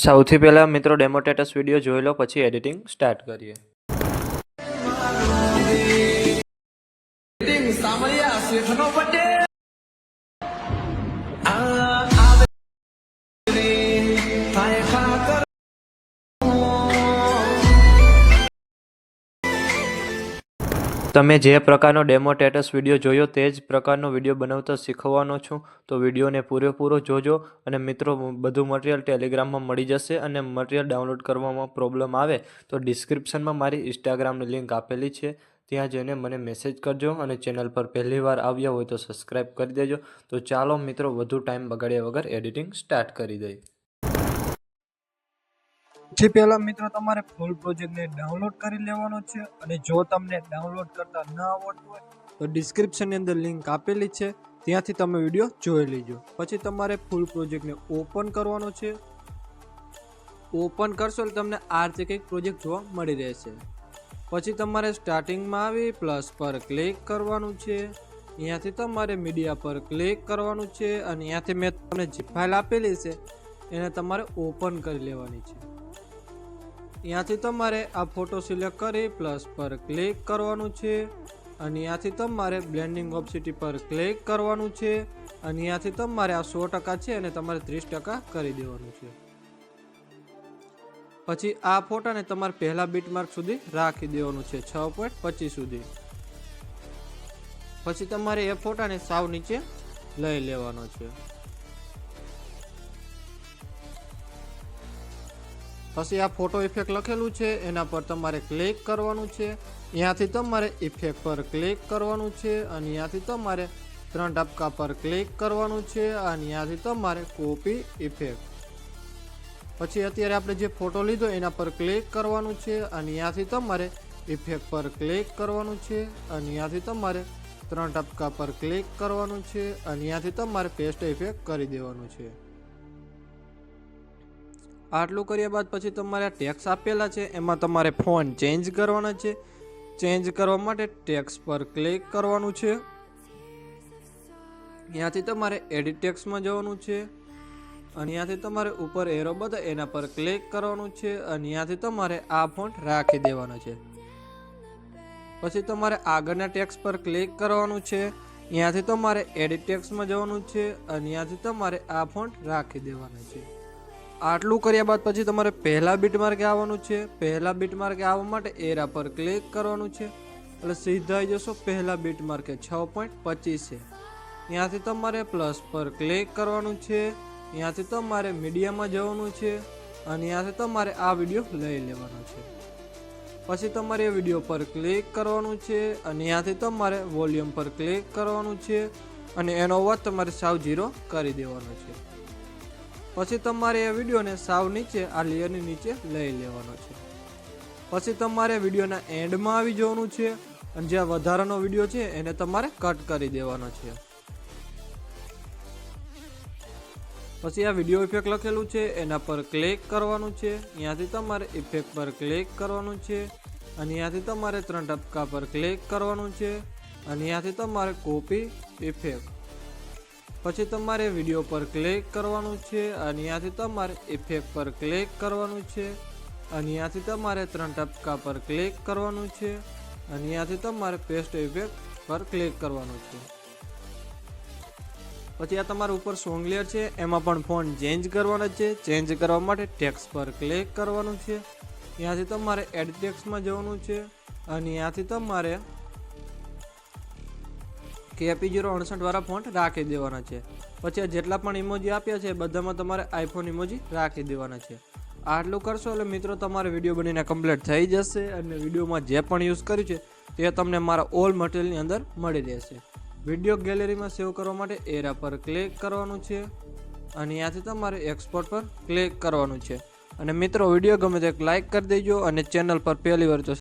સૌથી પહેલાં મિત્રો ડેમો સ્ટેટસ વિડીયો જોઈ લો, પછી એડિટિંગ સ્ટાર્ટ કરીએ. તમે જે પ્રકારનો ડેમો સ્ટેટસ વિડીયો જોયો તે જ પ્રકારનો વિડીયો બનાવતા શીખવાનો છું, તો વિડીયોને પૂરેપૂરો જોજો. અને મિત્રો, બધું મટીરિયલ ટેલિગ્રામમાં મળી જશે. અને મટીરિયલ ડાઉનલોડ કરવામાં પ્રોબ્લેમ આવે તો ડિસ્ક્રિપ્શનમાં મારી ઇન્સ્ટાગ્રામની લિંક આપેલી છે, ત્યાં જઈને મને મેસેજ કરજો. અને ચેનલ પર પહેલી વાર આવ્યા હોય તો સબસ્ક્રાઈબ કરી દેજો. તો ચાલો મિત્રો, વધુ ટાઈમ બગાડ્યા વગર એડિટિંગ સ્ટાર્ટ કરી દઈએ. સૌથી પહેલા મિત્રો તમારે ફૂલ પ્રોજેક્ટને ડાઉનલોડ કરી લેવાનો છે. અને જો તમને ડાઉનલોડ કરતા ન આવડતું હોય તો ડિસ્ક્રિપ્શનની અંદર લિંક આપેલી છે, ત્યાંથી તમે વિડીયો જોઈ લેજો. પછી તમારે ફૂલ પ્રોજેક્ટને ઓપન કરવાનો છે. ઓપન કરશો એટલે તમને આ રીતે કંઈક પ્રોજેક્ટ જોવા મળી રહેશે. પછી તમારે સ્ટાર્ટિંગમાં આવી પ્લસ પર ક્લિક કરવાનું છે. અહીંયાથી તમારે મીડિયા પર ક્લિક કરવાનું છે. અને અહીંયાથી મેં તમને જે ફાઇલ આપેલી છે એને તમારે ઓપન કરી લેવાની છે. અહીંયાથી તમારે આ ફોટો સિલેક્ટ કરી પ્લસ પર ક્લિક કરવાનું છે. અને અહીંયાથી તમારે બ્લેન્ડિંગ ઓપ્સિટી પર ક્લિક કરવાનું છે. અને અહીંયાથી તમારે આ 100% છે અને તમારે 30% કરી દેવાનું છે. પછી આ ફોટાને તમારે પહેલા બીટમાર્ક સુધી રાખી દેવાનું છે, 6.25 સુધી. પછી તમારે એ ફોટાને સાવ નીચે લઈ લેવાનો છે. પછી આ ફોટો ઇફેક્ટ લખેલું છે એના પર તમારે ક્લિક કરવાનું છે. અહીંયાથી તમારે ઇફેક્ટ પર ક્લિક કરવાનું છે. અને અહીંયાથી તમારે 3 ટપકા પર ક્લિક કરવાનું છે. અને અહીંયાથી તમારે કોપી ઇફેક્ટ. પછી અત્યારે આપણે જે ફોટો લીધો એના પર ક્લિક કરવાનું છે. અને અહીંયાથી તમારે ઇફેક્ટ પર ક્લિક કરવાનું છે. અને અહીંયાથી તમારે 3 ટપકા પર ક્લિક કરવાનું છે. અને અહીંયાથી તમારે પેસ્ટ ઇફેક્ટ કરી દેવાનું છે. આટલું કર્યા બાદ પછી તમારે આ ટેક્સ આપેલા છે એમાં તમારે ફોન્ટ ચેન્જ કરવાના છે. ચેન્જ કરવા માટે ટેક્સ પર ક્લિક કરવાનું છે. અહીંયાથી તમારે એડિટ ટેક્સમાં જવાનું છે. અને અહીંયાથી તમારે ઉપર એરો બતાવે એના પર ક્લિક કરવાનું છે. અને અહીંયાથી તમારે આ ફોન્ટ રાખી દેવાનો છે. પછી તમારે આગળના ટેક્સ પર ક્લિક કરવાનું છે. અહીંયાથી તમારે એડિટ ટેક્સમાં જવાનું છે. અને અહીંયાથી તમારે આ ફોન્ટ રાખી દેવાનો છે. આટલું કર્યા બાદ પછી તમારે પહેલા બીટમાર્કે આવવાનું છે. પહેલા બીટમાર્કે આવવા માટે એરા પર ક્લિક કરવાનું છે એટલે સીધા આવી જશો પહેલા બીટમાર્કે 6.25 છે. ત્યાંથી તમારે પ્લસ પર ક્લિક કરવાનું છે. ત્યાંથી તમારે મીડિયામાં જવાનું છે. અને ત્યાંથી તમારે આ વિડીયો લઈ લેવાનો છે. પછી તમારે એ વિડીયો પર ક્લિક કરવાનું છે. અને ત્યાંથી તમારે વોલ્યુમ પર ક્લિક કરવાનું છે. અને એનો અવાજ તમારે સાવ 0 કરી દેવાનો છે. પછી તમારે એ વિડીયોને સાવ નીચે આ લેયરની નીચે લઈ લેવાનો છે. પછી તમારે વિડીયોના એન્ડમાં આવી જવાનું છે. અને જ્યાં વધારાનો વિડીયો છે એને તમારે કટ કરી દેવાનો છે. પછી આ વિડીયો ઇફેક્ટ લખેલું છે એના પર ક્લિક કરવાનું છે. અહીંયાથી તમારે ઇફેક્ટ પર ક્લિક કરવાનું છે. અને અહીંયાથી તમારે 3 ટપકા પર ક્લિક કરવાનું છે. અને અહીંયાથી તમારે કોપી ઇફેક્ટ. પછી તમારે વિડીયો પર ક્લિક કરવાનું છે. અને અહીંયાથી તમારે ઇફેક્ટ પર ક્લિક કરવાનું છે. અને અહીંયાથી તમારે 3 ટપકા પર ક્લિક કરવાનું છે. અને અહીંયાથી તમારે પેસ્ટ ઇફેક્ટ પર ક્લિક કરવાનું છે. પછી આ તમારા ઉપર સોંગ લેયર છે એમાં પણ ફોન્ટ ચેન્જ કરવાના છે. ચેન્જ કરવા માટે ટેક્સ્ટ પર ક્લિક કરવાનું છે. અહીંયાથી તમારે એડિટ ટેક્સ્ટમાં જવાનું છે. અને અહીંયાથી તમારે KP068 વાળા ફોન્ટ રાખી દેવાના છે. પછી આ જેટલા પણ ઇમોજી આપ્યા છે બધામાં તમારે આઈફોન ઇમોજી રાખી દેવાના છે. આટલું કરશો એટલે મિત્રો તમારે વિડીયો બનીને કમ્પ્લીટ થઈ જશે. અને વિડીયોમાં જે પણ યુઝ કર્યું છે તે તમને મારા ઓલ મટીરિયલની અંદર મળી રહેશે. વિડીયો ગેલેરીમાં સેવ કરવા માટે એરા પર ક્લિક કરવાનું છે. અને અહીંયાથી તમારે એક્સપોર્ટ પર ક્લિક કરવાનું છે. અને મિત્રો, વિડીયો ગમે તો એક લાઇક કરી દેજો. અને ચેનલ પર પહેલી વાર તો